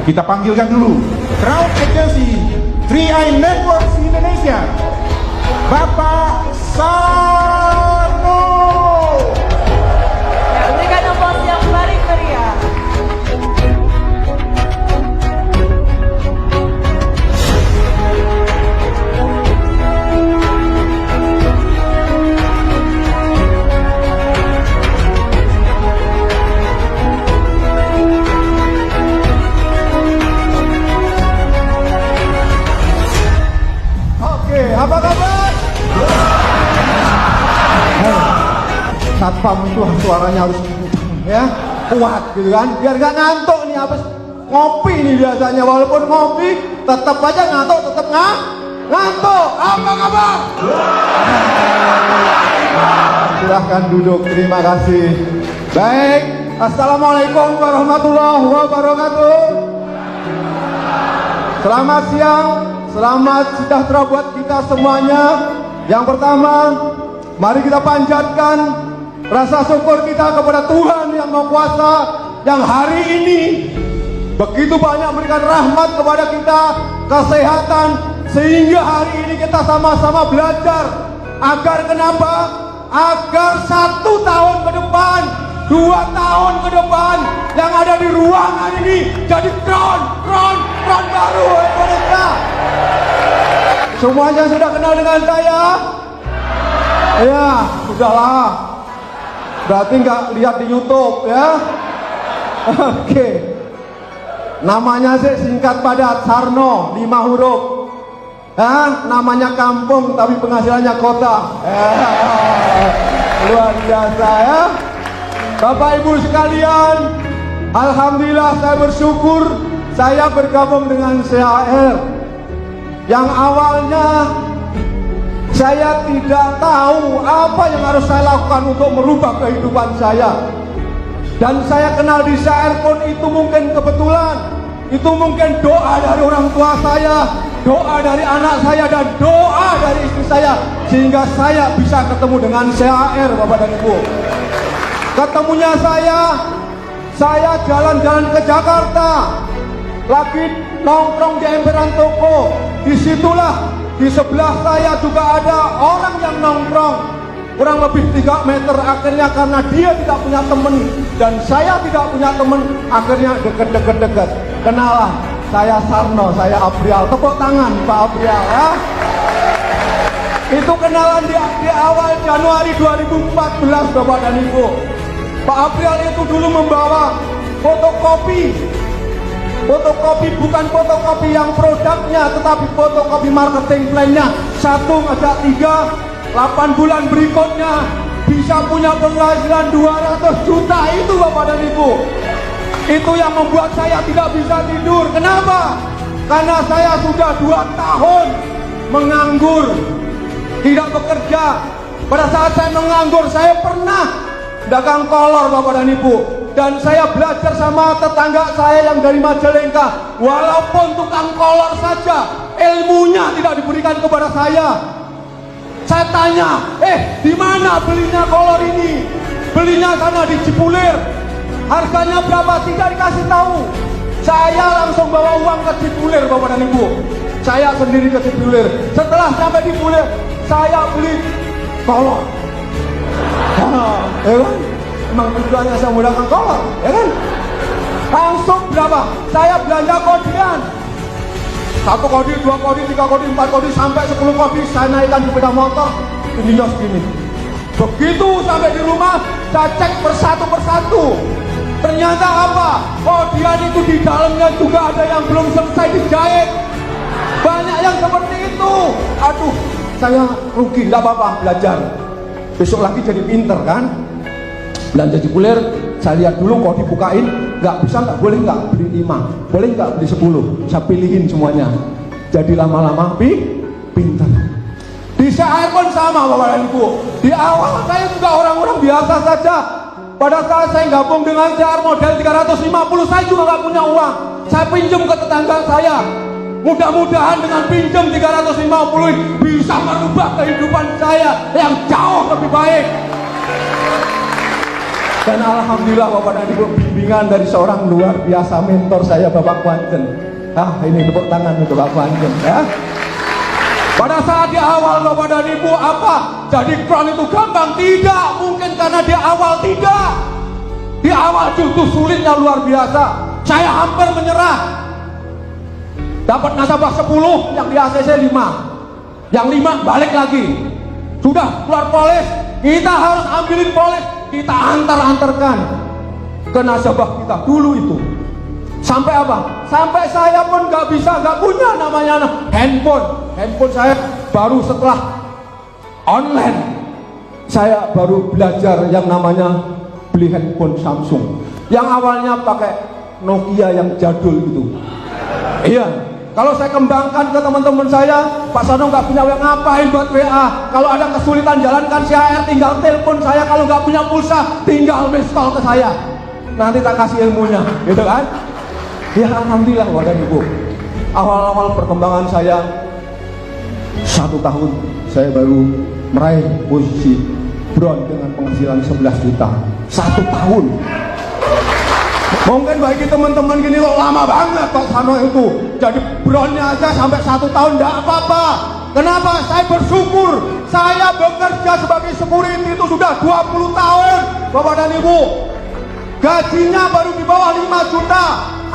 Kita panggilkan dulu Crowd Agency 3i Networks Indonesia, Bapak Sarno. Ya, berikan aplaus yang paling meriah. Oke, apa kabar? Satpam itu suaranya harus ya kuat gitu kan, biar nggak ngantuk nih. Habis ngopi nih biasanya, walaupun ngopi tetap aja ngantuk, tetap ngantuk. Apa kabar? Silahkan duduk, terima kasih. Baik, assalamualaikum warahmatullahi wabarakatuh. Selamat siang, selamat sejahtera buat kita semuanya. Yang pertama, mari kita panjatkan rasa syukur kita kepada Tuhan Yang Maha Kuasa, yang hari ini begitu banyak memberikan rahmat kepada kita, kesehatan, sehingga hari ini kita sama-sama belajar agar kenapa? Agar 1 tahun ke depan, 2 tahun ke depan yang ada di ruangan ini jadi crown baru Indonesia. Semuanya sudah kenal dengan saya? Ya, sudahlah. Berarti nggak lihat di YouTube ya? Oke. Namanya sih singkat padat, Sarno, 5 huruf. Namanya kampung tapi penghasilannya kota. Luar biasa ya. Bapak Ibu sekalian, alhamdulillah saya bersyukur saya bergabung dengan CHR. Yang awalnya saya tidak tahu apa yang harus saya lakukan untuk merubah kehidupan saya. Dan saya kenal di CHR pun itu mungkin kebetulan. Itu mungkin doa dari orang tua saya, doa dari anak saya, dan doa dari istri saya, sehingga saya bisa ketemu dengan CHR, Bapak dan Ibu. Ketemunya saya jalan-jalan ke Jakarta, lagi nongkrong di emperan toko. Disitulah di sebelah saya juga ada orang yang nongkrong, kurang lebih 3 meter. Akhirnya karena dia tidak punya teman dan saya tidak punya teman, akhirnya deket. Kenalan, saya Sarno, saya Abrial. Tepuk tangan Pak Abrial ya. Itu kenalan di awal Januari 2014, Bapak dan Ibu. Pak Abrial itu dulu membawa fotokopi, bukan fotokopi yang produknya, tetapi fotokopi marketing plan-nya. 1 ngajak 3, 8 bulan berikutnya bisa punya penghasilan 200 juta. Itu Bapak dan Ibu. Itu yang membuat saya tidak bisa tidur. Kenapa? Karena saya sudah 2 tahun menganggur, tidak bekerja. Pada saat saya menganggur, saya pernah dagang kolor, Bapak dan Ibu. Dan saya belajar sama tetangga saya yang dari Majalengka. Walaupun tukang kolor saja, ilmunya tidak diberikan kepada saya. Saya tanya, di mana belinya kolor ini? Belinya sana di Cipulir. Harganya berapa? Tidak dikasih tahu. Saya langsung bawa uang ke Cipulir, Bapak dan Ibu. Saya sendiri ke Cipulir. Setelah sampai di Cipulir, saya beli kolor. Ya kan? Emang tujuannya saya menggunakan kolor, ya kan? Langsung berapa? Saya belanja kodian. 1 kodi, 2 kodi, 3 kodi, 4 kodi, sampai 10 kodi. Saya naikkan di sepeda motor, ininya segini. Begitu sampai di rumah, saya cek persatu. Ternyata apa? Kodian itu di dalamnya juga ada yang belum selesai dijahit. Banyak yang seperti itu. Aduh, saya rugi, nggak apa-apa, belajar. Besok lagi jadi pinter kan? Belanja di Cipulir, saya lihat dulu kalau dibukain, nggak bisa, nggak boleh, nggak beli 5, boleh nggak beli 10, saya pilihin semuanya. Jadi lama-lama pinter. Di CHR pun sama, Bapak dan Ibu. Di awal saya juga orang-orang biasa saja. Pada saat saya gabung dengan CHR model 350, saya juga nggak punya uang. Saya pinjam ke tetangga saya. Mudah-mudahan dengan pinjam 350 bisa merubah kehidupan saya yang jauh lebih baik. Dan alhamdulillah Bapak dan Ibu, bimbingan dari seorang luar biasa mentor saya, Bapak Kwanjen. Ini tepuk tangan untuk Bapak Kwanjen ya. Pada saat di awal Bapak dan Ibu, apa? Jadi crown itu gampang? Tidak, mungkin karena di awal tidak. Di awal justru sulitnya luar biasa. Saya hampir menyerah. Dapat nasabah 10, yang di ACC 5. Yang 5 balik lagi. Sudah keluar polis, kita harus ambilin polis, kita antar-antarkan ke nasabah kita dulu itu. Sampai apa? Sampai saya pun nggak punya namanya handphone. Handphone saya baru setelah online. Saya baru belajar yang namanya beli handphone Samsung. Yang awalnya pakai Nokia yang jadul itu. Iya. Kalau saya kembangkan ke teman-teman saya, Pak Sano nggak punya WA, ngapain buat WA? Kalau ada kesulitan jalankan CHR, tinggal telepon saya. Kalau nggak punya pulsa, tinggal miss call ke saya. Nanti tak kasih ilmunya, gitu kan? Ya alhamdulillah Bapak dan Ibu. Awal-awal perkembangan saya 1 tahun, saya baru meraih posisi bron dengan penghasilan 11 juta. 1 tahun. Mungkin bagi teman-teman gini kok lama banget Pak Sano itu. Jadi bronnya aja sampai 1 tahun enggak apa-apa. Kenapa? Saya bersyukur. Saya bekerja sebagai security itu sudah 20 tahun Bapak dan Ibu. Gajinya baru di bawah 5 juta.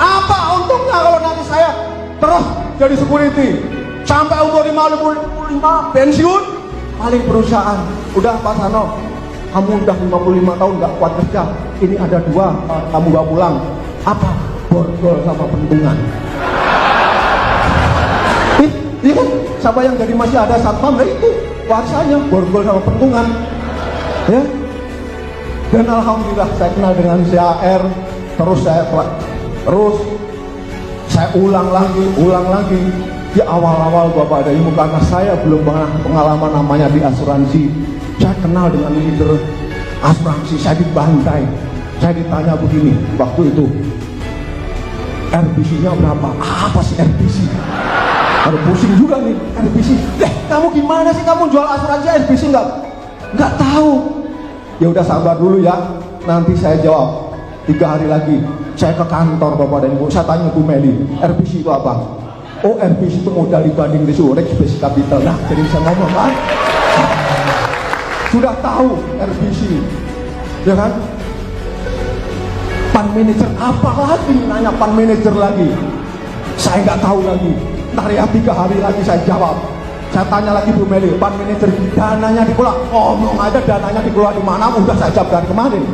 Apa untungnya kalau nanti saya terus jadi security sampai umur 55 pensiun? Paling perusahaan udah Pak Sano, kamu udah 55 tahun gak kuat kerja, ini ada 2, kamu gak pulang. Apa? Borgol sama pentungan. Iya kan? Siapa yang jadi masih ada satpam, nah itu warisannya borgol sama pentungan ya. Dan alhamdulillah saya kenal dengan CHR. Terus saya ulang lagi di awal-awal Bapak dan Ibu, karena saya belum pernah pengalaman namanya di asuransi. Saya kenal dengan leader asuransi, saya dibantai. Saya ditanya begini waktu itu, RBC-nya berapa? Apa sih RBC? Aduh pusing juga nih RBC. Kamu gimana sih, kamu jual asuransi RBC nggak tahu? Ya udah sabar dulu ya, nanti saya jawab. 3 hari lagi saya ke kantor Bapak dan Ibu, saya tanya Bu Meli, RBC itu apa? Oh RBC itu modal dibanding risiko, basic capital. Nah jadi bisa ngomong kan? Sudah tahu RBC ya kan? Fund manager apa lagi, nanya fund manager lagi, saya nggak tahu lagi. Ntar ya 3 hari lagi saya jawab. Saya tanya lagi Bu Meli, fund manager dananya dikelola, ngomong aja dananya dikelola di mana, udah saya jawab dari kemarin.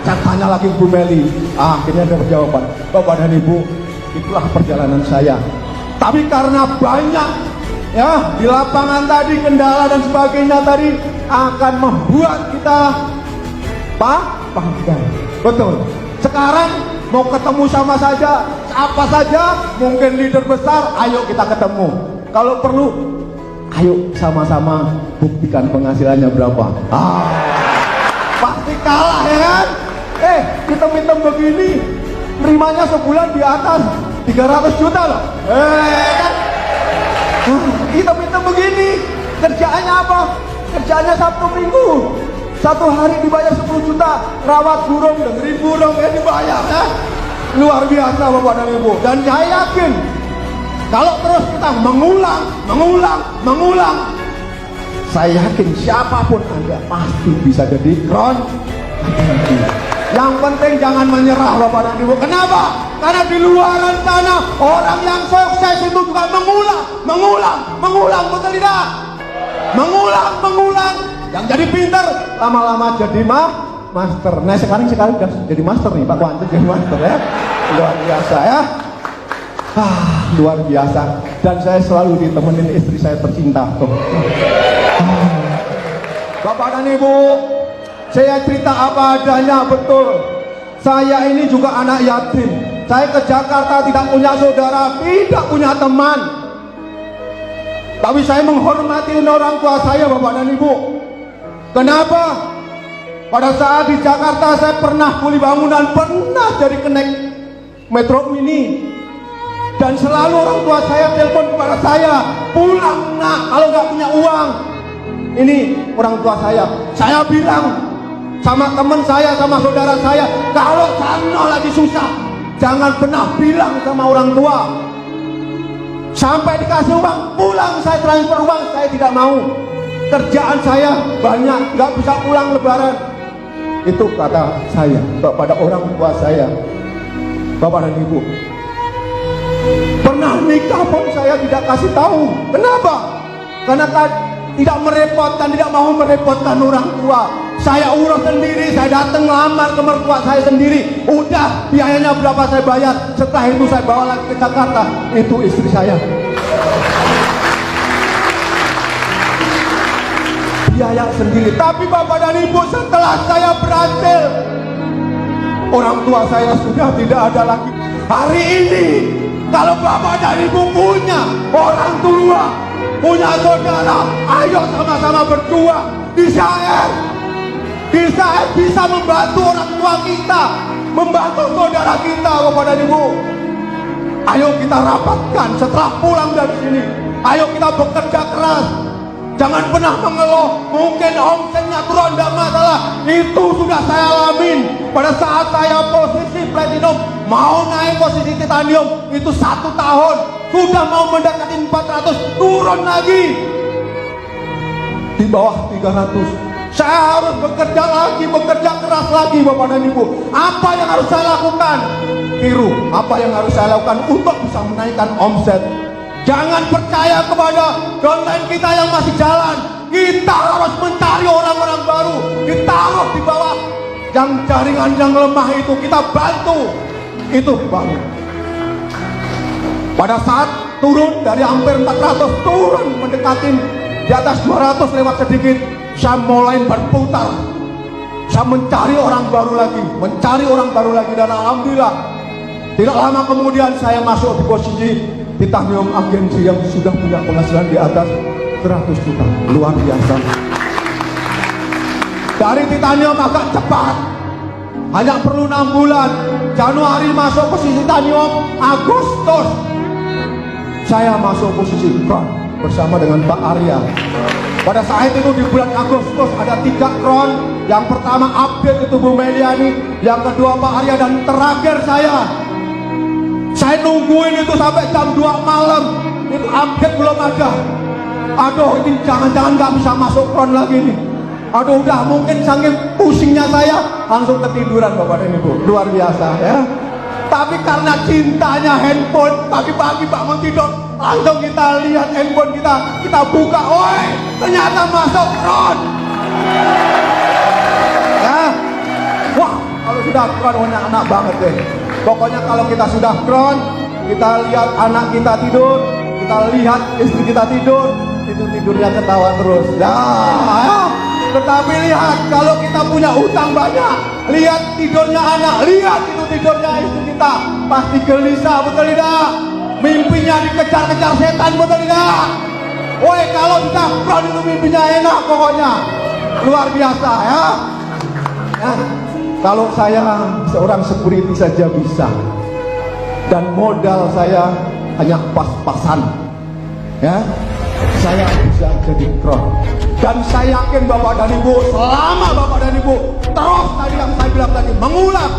Saya tanya lagi Bu Meli, akhirnya ada jawaban. Bapak dan Ibu, itulah perjalanan saya. Tapi karena banyak ya di lapangan tadi kendala dan sebagainya tadi akan membuat kita paham. Betul. Sekarang mau ketemu sama saja, apa saja, mungkin leader besar, ayo kita ketemu. Kalau perlu, ayo sama-sama buktikan penghasilannya berapa. Pasti kalah ya kan? Hitam-hitam begini, nerimanya sebulan di atas 300 juta loh. Kan? Hitam-hitam begini, kerjaannya apa? Kerjaannya Sabtu Minggu. 1 hari dibayar 10 juta, rawat burung, dengerin burung, dibayar ya. Luar biasa Bapak dan Ibu. Dan saya yakin, kalau terus kita mengulang, saya yakin siapapun Anda pasti bisa jadi crown. Yang penting jangan menyerah Bapak dan Ibu. Kenapa? Karena di luaran sana orang yang sukses itu juga mengulang, betul tidak? Mengulang. Yang jadi pintar lama-lama jadi master. Nah sekarang udah jadi master nih Pak Kwanjen, jadi master ya. Luar biasa ya. Luar biasa. Dan saya selalu ditemenin istri saya tercinta tuh. Bapak dan Ibu, saya cerita apa adanya, betul. Saya ini juga anak yatim. Saya ke Jakarta tidak punya saudara, tidak punya teman. Tapi saya menghormati orang tua saya Bapak dan Ibu. Kenapa? Pada saat di Jakarta saya pernah kuli bangunan, pernah jadi kenek Metro Mini. Dan selalu orang tua saya telepon kepada saya, pulang nak kalau nggak punya uang. Ini orang tua saya bilang, sama teman saya, sama saudara saya, kalau Sarno lagi susah, jangan pernah bilang sama orang tua. Sampai dikasih uang, pulang saya transfer uang, saya tidak mau. Kerjaan saya banyak, nggak bisa pulang lebaran. Itu kata saya kepada orang tua saya. Bapak dan Ibu, pernah nikah pun saya tidak kasih tahu. Kenapa? Karena tidak merepotkan, tidak mau merepotkan orang tua. Saya urus sendiri, saya datang lamar ke mertua saya sendiri. Udah, biayanya berapa saya bayar. Setelah itu saya bawa lagi ke Jakarta. Itu istri saya. Biaya sendiri. Tapi Bapak dan Ibu, setelah saya berhasil, orang tua saya sudah tidak ada lagi. Hari ini, kalau Bapak dan Ibu punya orang tua, punya saudara, ayo sama-sama berjuang di Syair. Bisa membantu orang tua kita, membantu saudara kita, Bapak dan Ibu. Ayo kita rapatkan setelah pulang dari sini. Ayo kita bekerja keras. Jangan pernah mengeluh, mungkin omsetnya turun, tidak masalah. Itu sudah saya alamin. Pada saat saya posisi platinum, mau naik posisi titanium, itu 1 tahun. Sudah mau mendekati 400, turun lagi. Di bawah 300. Saya harus bekerja lagi, bekerja keras lagi, Bapak dan Ibu. Apa yang harus saya lakukan? Kiru, apa yang harus saya lakukan untuk bisa menaikkan omset? Jangan percaya kepada downline kita yang masih jalan. Kita harus mencari orang-orang baru. Ditaruh di bawah yang jaringan yang lemah itu, kita bantu. Itu baru. Pada saat turun dari hampir 400, turun mendekati di atas 200 lewat sedikit, saya mulai berputar. Saya mencari orang baru lagi, dan alhamdulillah tidak lama kemudian saya masuk di posisi titanium agensi yang sudah punya penghasilan di atas 100 juta. Luar biasa. Dari titanium agak cepat, hanya perlu 6 bulan. Januari masuk posisi titanium, Agustus saya masuk posisi crown bersama dengan Pak Arya. Pada saat itu di bulan Agustus ada 3 crown. Yang pertama update itu Bu Meliani, yang kedua Pak Arya, dan terakhir saya nungguin itu sampai jam 2 malam. Itu update belum ada. Aduh, ini jangan-jangan gak bisa masuk crown lagi nih. Aduh, udah mungkin saking pusingnya saya langsung ketiduran, Bapak dan Ibu. Luar biasa ya. Tapi karena cintanya handphone, pagi-pagi bangun tidur, langsung kita lihat handphone kita buka, oi, ternyata masuk crown. Ya, wah, kalau sudah crown enak banget deh. Pokoknya kalau kita sudah crown, kita lihat anak kita tidur, kita lihat istri kita tidur, itu tidurnya ketawa terus. Ya. Tetapi lihat, kalau kita punya utang banyak, lihat tidurnya anak, lihat itu tidurnya istri kita, pasti gelisah, betul tidak? Mimpinya dikejar-kejar setan, betul tidak? Woi, kalau sudah crown itu mimpinya enak pokoknya. Luar biasa ya. Nah, kalau saya seorang security saja bisa, dan modal saya hanya pas-pasan, ya, saya bisa jadi crown. Dan saya yakin Bapak dan Ibu, selama Bapak dan Ibu terus tadi yang saya bilang tadi, mengulang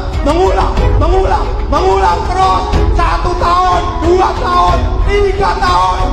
terus, 1 tahun, 2 tahun, 3 tahun,